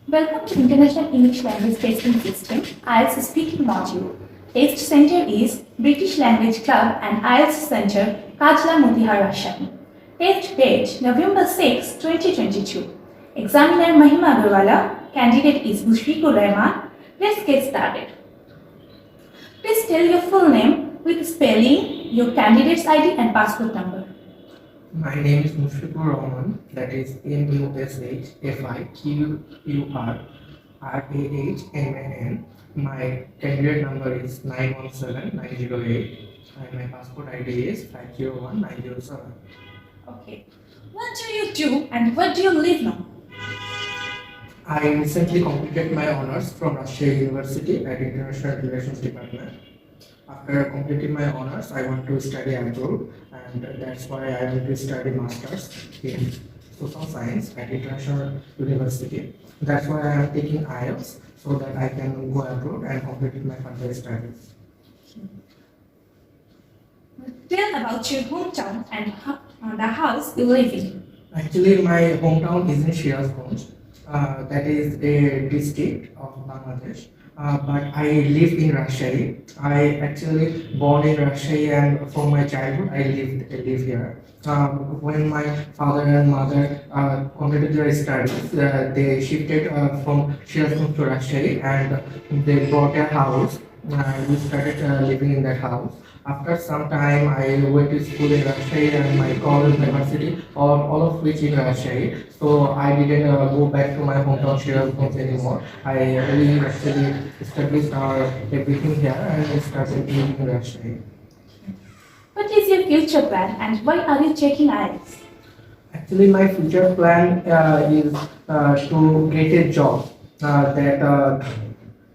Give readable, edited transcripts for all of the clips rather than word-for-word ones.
Welcome to International English Language Testing System IELTS Speaking Module. Test Center is British Language Club and IELTS Center, Kazla, Motihar, Rajshahi. Test date November 6, 2022. Examiner Mahima Agarwala. Candidate is Mushfikur Rahman. Let's get started. Please tell your full name with spelling, your candidate's ID and passport number. My name is Mushfikur Rahman, that is Mushfikurrahman. My candidate number is 917908 and my passport ID is 501907. Okay. What do you do and what do you live now? I recently completed my honors from Rajshahi University at International Relations Department. After completing my honors, I want to study abroad, and that's why I want to study masters in social science at International University. That's why I am taking IELTS so that I can go abroad and complete my further studies. Tell about your hometown and the house you live in. Actually, my hometown is in Shirazganj. That is a district of Bangladesh. But I live in Rajshahi. I actually born in Rajshahi, and from my childhood I live here. When my father and mother completed their studies, they shifted from Shirazganj to Rajshahi, and they bought a house. We started living in that house. After some time, I went to school in Rajshahi and my college, university, all of which in Rajshahi. So I didn't go back to my hometown Shirazganj anymore. We actually established our everything here and started living in Rajshahi. What is your future plan and why are you taking IELTS? Actually, my future plan is to get a job that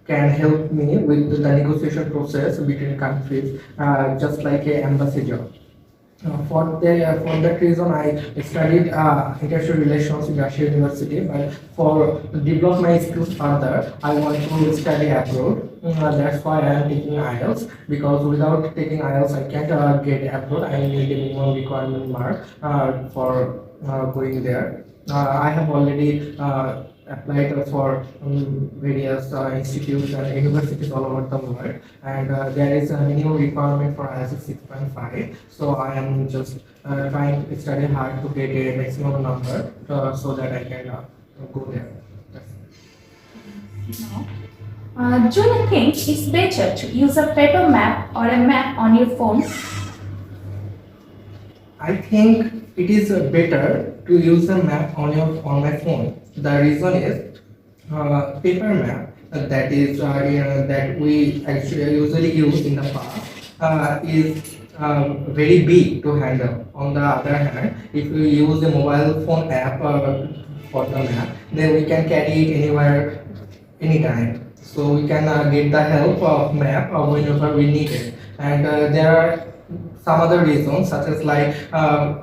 can help me with the negotiation process between countries, just like an embassy job. For that reason, I studied international relations in Rajshahi University. But for develop my skills further, I want to study abroad. That's why I am taking IELTS, because without taking IELTS, I can't get abroad. I need a minimum requirement mark for going there. I have already applied for various institutes and universities all over the world, and there is a minimum requirement for IELTS 6.5. So I am just trying to study hard to get a maximum number so that I can go there. Do you think it's better to use a paper map or a map on your phone? I think it is better to use a map on my phone. The reason is paper map that is that we actually usually use in the past is very big to handle. On the other hand, if we use a mobile phone app for the map, then we can carry it anywhere, anytime. So we can get the help of map whenever we need it. And there are some other reasons, such as like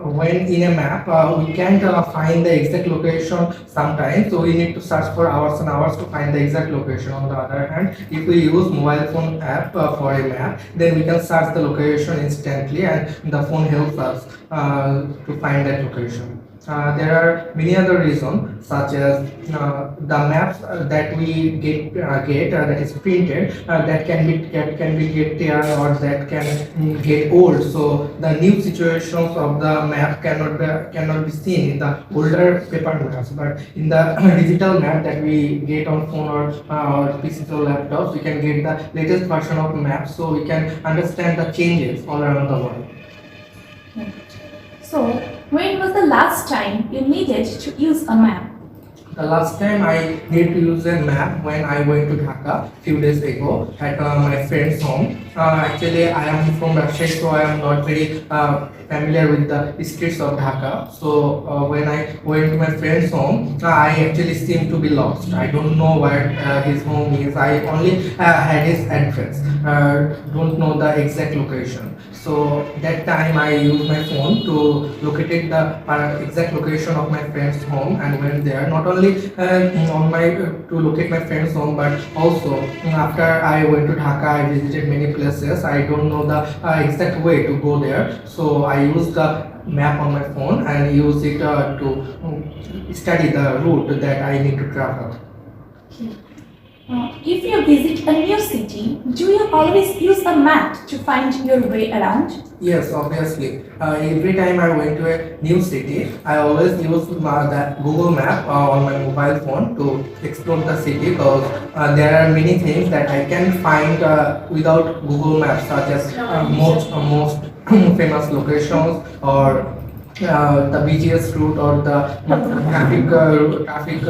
when in a map we can't find the exact location sometimes, so we need to search for hours and hours to find the exact location. On the other hand, if we use mobile phone app for a map, then we can search the location instantly and the phone helps us to find that location. There are many other reasons, such as the maps that we get that is printed, that can be get tear or that can get old. So the new situations of the map cannot be seen in the older paper maps. But in the digital map that we get on phone or PCs or laptops, we can get the latest version of maps, so we can understand the changes all around the world. So, when was the last time you needed to use a map? The last time I need to use a map when I went to Dhaka few days ago at my friend's home. Actually, I am from Rajshahi, so I am not very familiar with the streets of Dhaka. So when I went to my friend's home, I actually seemed to be lost. I don't know where his home is. I only had his address, don't know the exact location. So that time I used my phone to locate the exact location of my friend's home and went there. Not only to locate my friend's home, but also after I went to Dhaka, I visited many places. I don't know the exact way to go there. So I used the map on my phone and use it to study the route that I need to travel. Okay. If you visit a new city, do you always use a map to find your way around? Yes, obviously. Every time I went to a new city, I always use that Google Map on my mobile phone to explore the city because there are many things that I can find without Google Maps, such as most famous locations or the busiest route or the traffic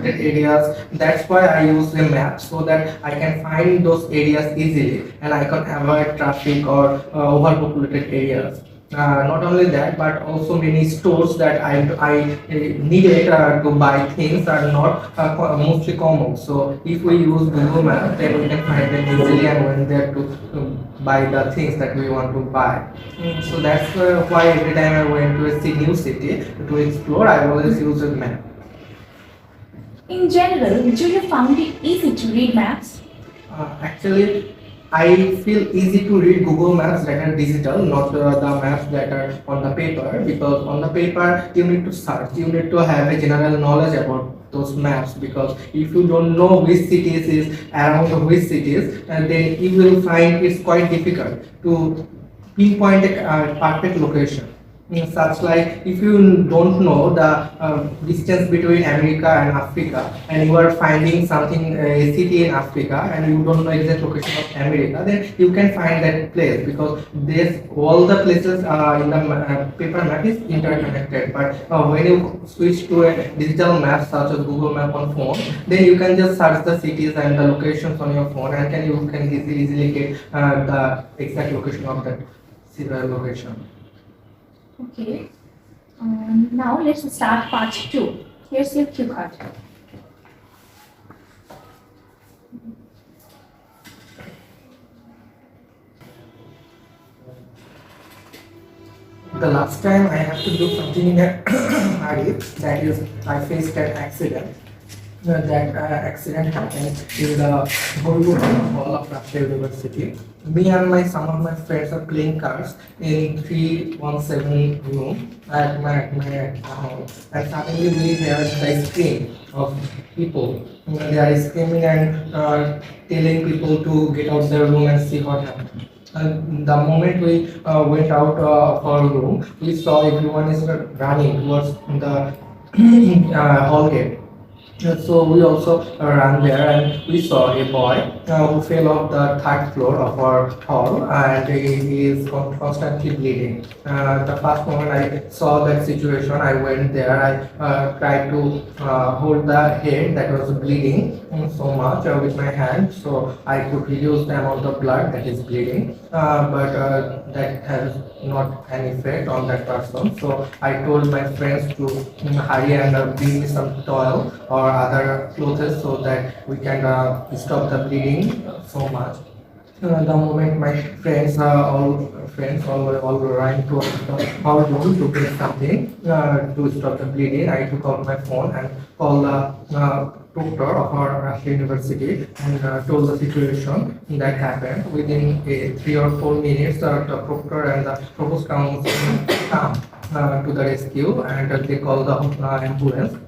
areas. That's why I use the map so that I can find those areas easily and I can avoid traffic or overpopulated areas. Not only that, but also many stores that I needed to buy things are not mostly common. So if we use Google Maps, then we can find them easily and when there to buy the things that we want to buy. So that's why every time I went to a new city to explore, I always use a map. In general, do you find it easy to read maps? Actually, I feel easy to read Google Maps that are digital, not the maps that are on the paper, because on the paper you need to search, you need to have a general knowledge about those maps, because if you don't know which cities is around which cities, then you will find it's quite difficult to pinpoint a perfect location. Such like if you don't know the distance between America and Africa and you are finding something a city in Africa and you don't know exact location of America, then you can find that place because this all the places in the paper map is interconnected. But when you switch to a digital map such as Google Map on phone, then you can just search the cities and the locations on your phone and you can easily get the exact location of that location. Okay. Now let's start part 2. Here's your cue card. The last time I have to do something in a hurry, that is, I faced an accident. That accident happened in the Agarwala Hall of Rajshahi University. Me and some of my friends are playing cards in 317 room at my home, and suddenly we heard the scream of people. They are screaming and telling people to get out their room and see what happened. And the moment we went out of our room, we saw everyone is running towards the hall gate. So we also ran there and we saw a boy who fell off the third floor of our hall and he is constantly bleeding. The first moment I saw that situation, I went there. I tried to hold the head that was bleeding so much with my hand so I could reduce the amount of blood that is bleeding. But that has not an effect on that person. So I told my friends to hurry and bring me some towel or other clothes so that we can stop the bleeding so much. The moment my friends all ran to our room to get something to stop the bleeding, I took out my phone and called the proctor of our Rajshahi University and told the situation that happened. Within 3 or 4 minutes, the proctor and the provost council come to the rescue and they called the ambulance.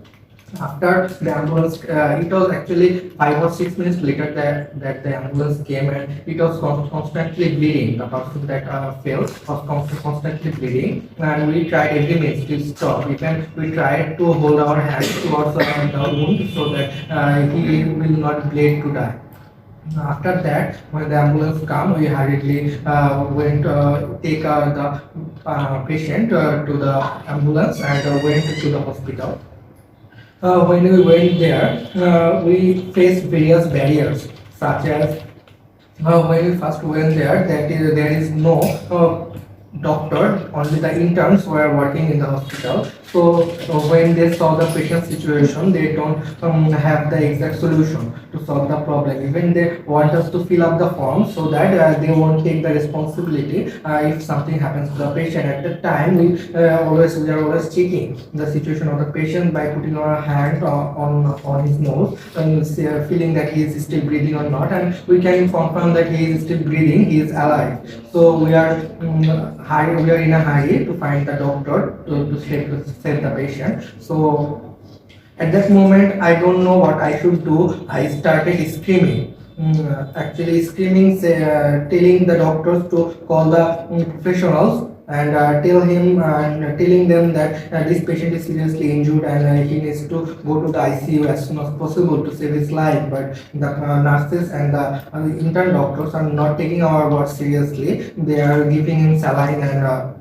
After the ambulance, it was actually 5 or 6 minutes later that the ambulance came and it was constantly bleeding. The person that fell was constantly bleeding and we tried every minute to stop. Even we tried to hold our hands towards the wound so that he will not bleed to die. After that, when the ambulance came, we hurriedly went take the patient to the ambulance and went to the hospital. When we went there, we faced various barriers, such as when we first went there, there is no doctor, only the interns were working in the hospital. So when they saw the patient situation, they don't have the exact solution to solve the problem. Even they want us to fill up the form so that they won't take the responsibility if something happens to the patient. At the time, we are always checking the situation of the patient by putting our hand on his nose and feeling that he is still breathing or not, and we can confirm that he is still breathing, he is alive. So we are in a hurry to find the doctor to save the patient. So At that moment, I don't know what I should do. I started screaming. Actually, screaming, telling the doctors to call the professionals and telling them that this patient is seriously injured and he needs to go to the ICU as soon as possible to save his life. But the nurses and the intern doctors are not taking our words seriously. They are giving him saline and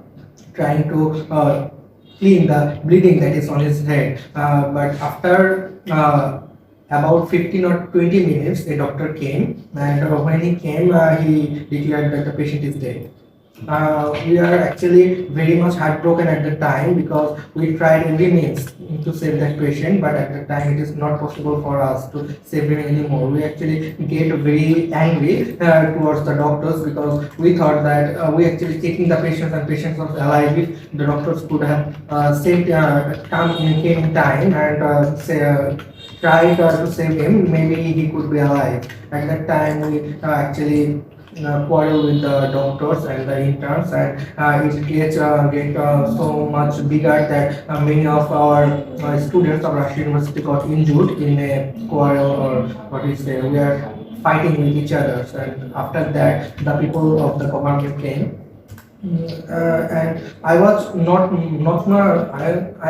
trying to clean the bleeding that is on his head. But after about 15 or 20 minutes, a doctor came, and when he came, he declared that the patient is dead. We are actually very much heartbroken at the time because we tried every means to save that patient, but at the time it is not possible for us to save him anymore. We actually get very angry towards the doctors because we thought that we actually taking the patients and patients was alive. If the doctors could have saved came in time and tried to save him, maybe he could be alive. At that time we actually quarrel with the doctors and the interns, and it gets so much bigger that many of our students of Rajshahi University got injured in a quarrel, or what is say we are fighting with each other. And after that, the people of the government came. And I was I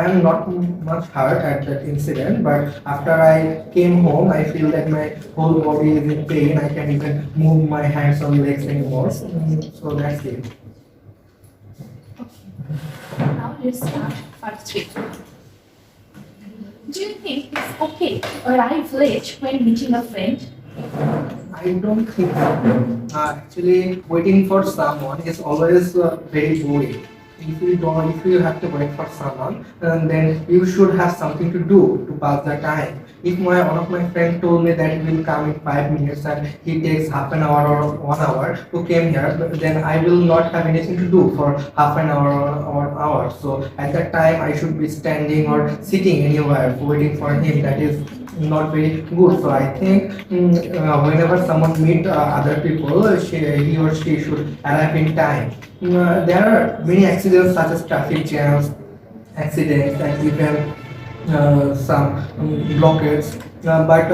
am not much hurt at that incident, but after I came home, I feel that my whole body is in pain. I can't even move my hands or legs anymore. So that's it. Now let's start part 3. Do you think it's okay to arrive late when meeting a friend? I don't think so. Actually, waiting for someone is always very boring. If you have to wait for someone, then you should have something to do to pass the time. If one of my friends told me that he will come in 5 minutes and he takes half an hour or 1 hour to come here, then I will not have anything to do for half an hour or an hour. So at that time, I should be standing or sitting anywhere waiting for him. That is not very good. So I think whenever someone meet other people, he or she should arrive in time. There are many accidents such as traffic jams, accidents, and even some blockades, but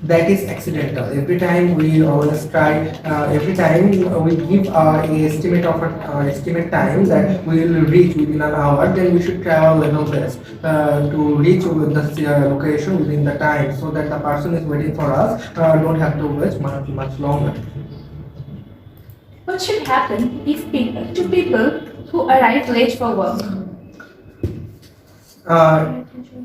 that is accidental. Every time we always try, every time we give a estimate of estimate time that we will reach within an hour, then we should try our level best to reach with the location within the time, so that the person is waiting for us don't have to wait much longer. What should happen if two people who arrive late for work?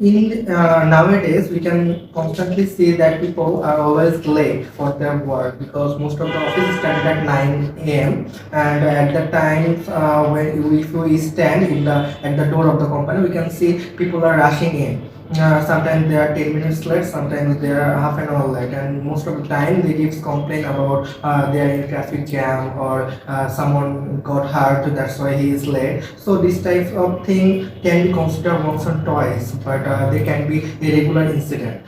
Nowadays we can constantly see that people are always late for their work because most of the offices start at 9 a.m. and at that time if we stand at the door of the company, we can see people are rushing in. Sometimes they are 10 minutes late, sometimes they are half an hour late, and most of the time they give complaint about they are in traffic jam or someone got hurt, that's why he is late. So this type of thing can be considered once or twice, but they can be a regular incident.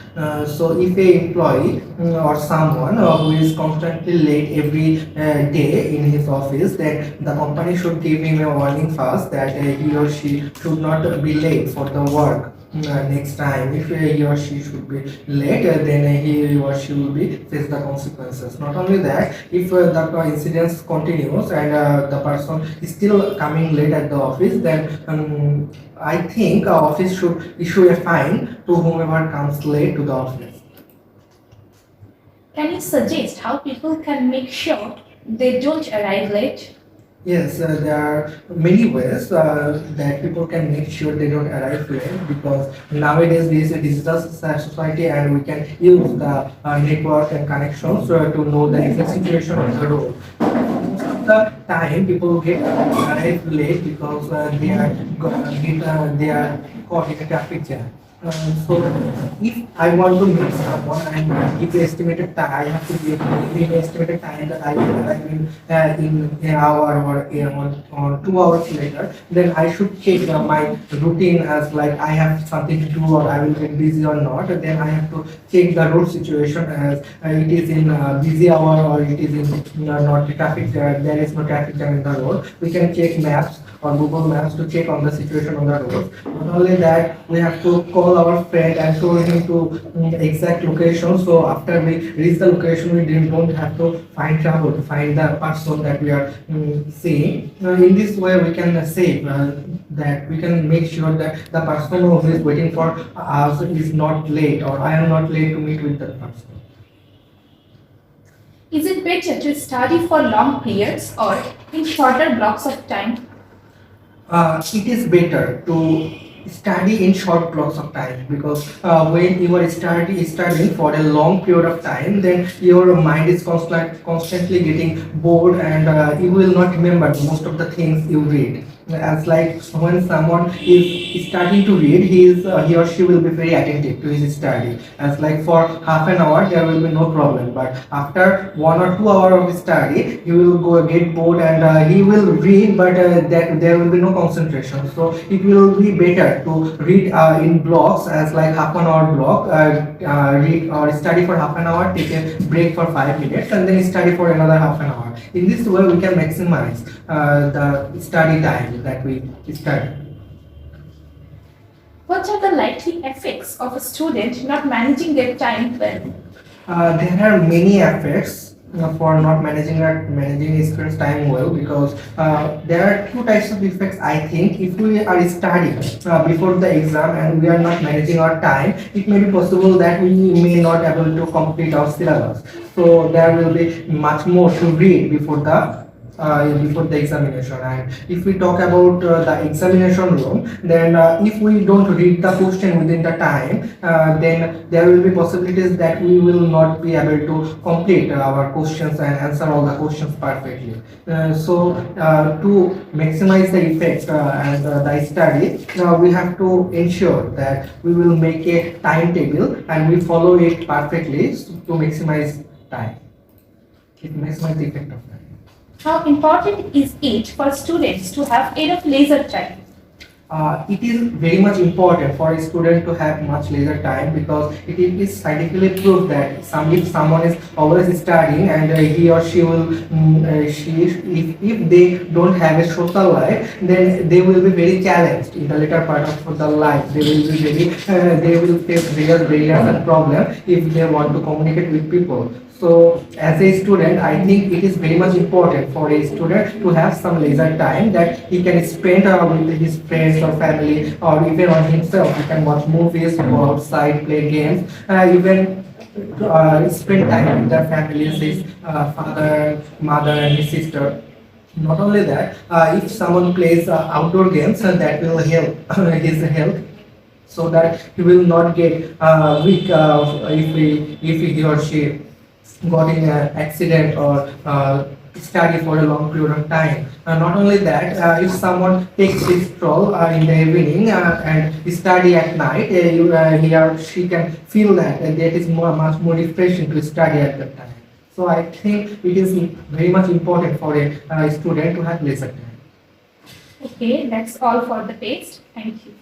So if a employee or someone who is constantly late every day in his office, then the company should give him a warning first that he or she should not be late for the work. Next time, if he or she should be late, then he or she will be face the consequences. Not only that, if the incident continues and the person is still coming late at the office, then I think our office should issue a fine to whomever comes late to the office. Can you suggest how people can make sure they don't arrive late? Yes, there are many ways that people can make sure they don't arrive late, because nowadays there is a digital society and we can use the network and connections to know the exact situation on the road. Most of the time people get arrive late because they are caught in a traffic jam. So if I want to meet someone and give the estimated time, I have to give the estimated time that I will arrive in an hour or 2 hours later, then I should check my routine as like I have something to do or I will get busy or not. And then I have to check the road situation as it is in busy hour or it is in not traffic, there is no traffic jam in the road. We can check maps or Google Maps to check on the situation on the road. Not only that, we have to call our friend and show him to exact location. So after we reach the location, we don't have to find trouble to find the person that we are seeing. In this way, we can save that we can make sure that the person who is waiting for us is not late, or I am not late to meet with that person. Is it better to study for long periods or in shorter blocks of time? It is better to study in short blocks of time, because when you are studying for a long period of time, then your mind is constantly getting bored, and you will not remember most of the things you read. As like when someone is starting to read, he or she will be very attentive to his study. As like for half an hour there will be no problem, but after 1 or 2 hours of study he will get bored, and he will read, but that there will be no concentration. So it will be better to read in blocks, as like half an hour block, read or study for half an hour, take a break for 5 minutes, and then study for another half an hour. In this way we can maximize the study time that we study. What are the likely effects of a student not managing their time well? There are many effects for not managing a student's time well, because there are two types of effects. I think if we are studying before the exam and we are not managing our time, it may be possible that we may not able to complete our syllabus. So there will be much more to read before the examination. And if we talk about the examination room, then if we don't read the question within the time, then there will be possibilities that we will not be able to complete our questions and answer all the questions perfectly. So to maximize the effect and the study, we have to ensure that we will make a timetable and we follow it perfectly to maximize time. It maximizes the effect of time. How important is it for students to have enough leisure time? It is very much important for a student to have much leisure time, because it is scientifically proved that if someone is always studying and he or she will, if they don't have a social life, then they will be very challenged in the later part of the life. They will be they will face various barriers and problems if they want to communicate with people. So as a student, I think it is very much important for a student to have some leisure time that he can spend with his friends or family, or even on himself. He can watch movies, go outside, play games, even spend time with their families, his father, mother and his sister. Not only that, if someone plays outdoor games, that will help his health, so that he will not get weak if he or she got in an accident or study for a long period of time. Not only that, if someone takes this stroll in the evening and study at night, he or she can feel that that is much more refreshing to study at that time. So I think it is very much important for a student to have leisure time. Okay, that's all for the test. Thank you.